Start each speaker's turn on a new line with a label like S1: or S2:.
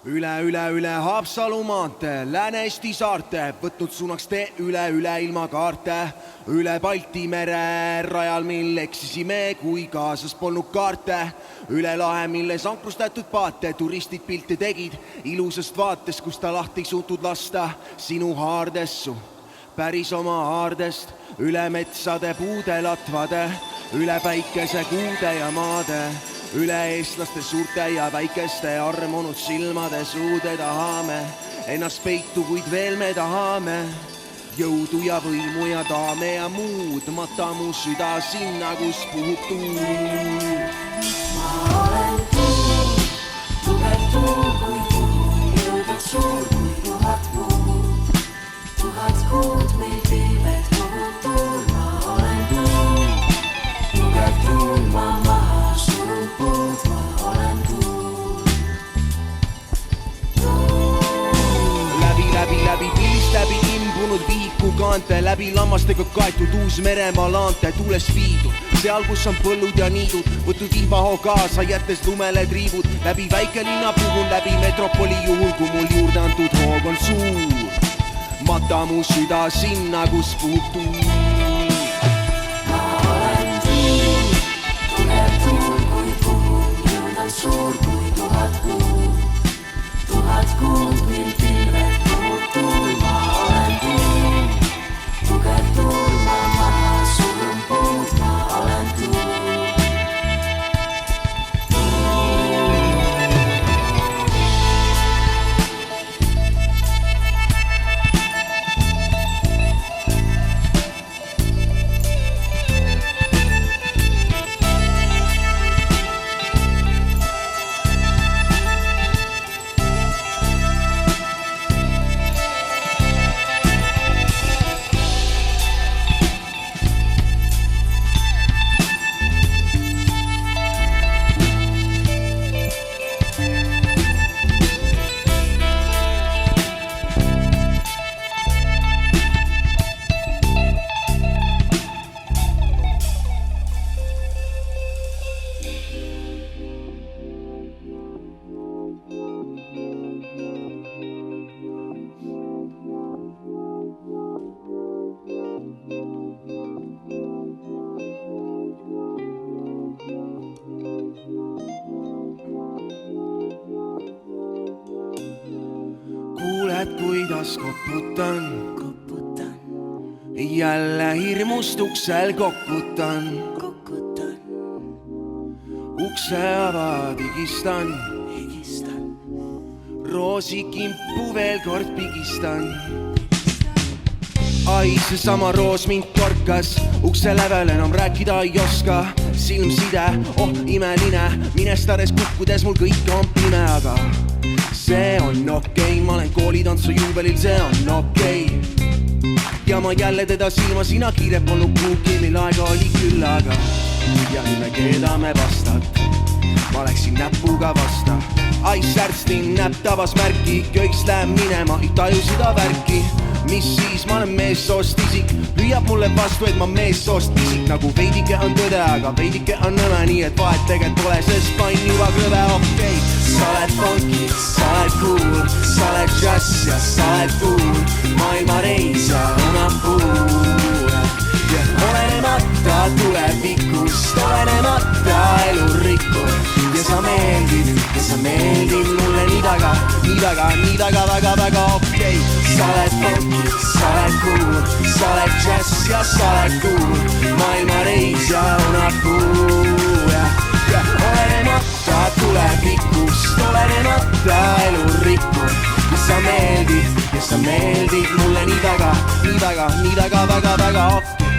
S1: Üle Haapsalu maantee, Lääne-Eesti saarte, võtnud suunaks tee üle ilmakaarte. Üle Balti mere rajal, mil eksisime, kui kaasas polnud kaarte. Üle lahe, milles ankrustatud paate, turistid pilte tegid ilusast vaates, kus ta lahti ei suutnud lasta sinu haardessu. Päris oma haardest, üle metsade, puude, latvade, üle päikese, kuude ja maade. Üle eestlaste suurte ja väikeste armunud silmade suude tahame. Ennast peitu, kuid veel me tahame. Jõudu ja võimu ja daame ja muud. Mata mu süda sinna, kus puhub tuul.
S2: Ma olen tuul, tugev tuul, kui tuul jõudnud suur kui 1000 kuud. 1000 kuud, mil pilved puhub tuul. Ma olen tuul, tugev tuul, ma maha surun puud. Ma olen tuul, tuul.
S1: Läbi pilist, läbi imbunud vihiku kaante, läbi lammastega kaetud Uus-Meremaa laante, tuules viidud. Seal, kus on põllud ja niidud, võtud vihmahoo kaasa, jättes lumele triibud. Läbi väikelinna puhun, läbi metropoli juhul, kui mul juurde antud hoog on suur. Mata mu süda sinna, kus puhub tuul.
S2: Ma olen tuul, tugev tuul, kui tuul jõud on suur kui 1000 kuud. 1000 kuud, mil pilved puhub tuul. Ma olen tuul, tugev tuul, ma maha surun puud. Ma olen tuul.
S1: Kuuled, kuidas koputan, jälle hirmust uksel kokutan. Ukse ava, higistan, roosikimpu veel kord pigistan. Ai, seesama roos mind torkas, ukse lävel enam rääkida ei oska. Silmside, oh imeline, minestades kukkudes mul kõik on pime, aga see on okei, ma olen koolitantsu juubelil, see on okei. Ja ma jälle teda silma, sina kiire polnud kuuki, mil aega oli küll, aga ja nüüd me keedame vastat. Ma läksin näpuga vasta, ai särstin, näpp tabas märki, köiks läheb minema, ei taju seda värki. Mis siis, ma olen meessoost isik, hüüab mulle vastu, et ma meessoost isik. Nagu veidike on tõde, aga veidike on nõme, nii et vahet tegelikult pole, sest pann juba krõve, okei. Sa oled funky, sa oled cool, sa oled jazz ja sa oled cool. Maailmareis ja unapuul. Ja olenemata tulevikust, olenemata elurikkud. Ja sa meeldid mulle nii taga, väga okei. Sa oled funky, sa oled cool, sa oled jazz ja sa oled cool. Maailmareis ja unapuul. Ja olenemata tulevikust, olenemata elurikkud. Ja sa meeldid mulle nii taga, väga okei.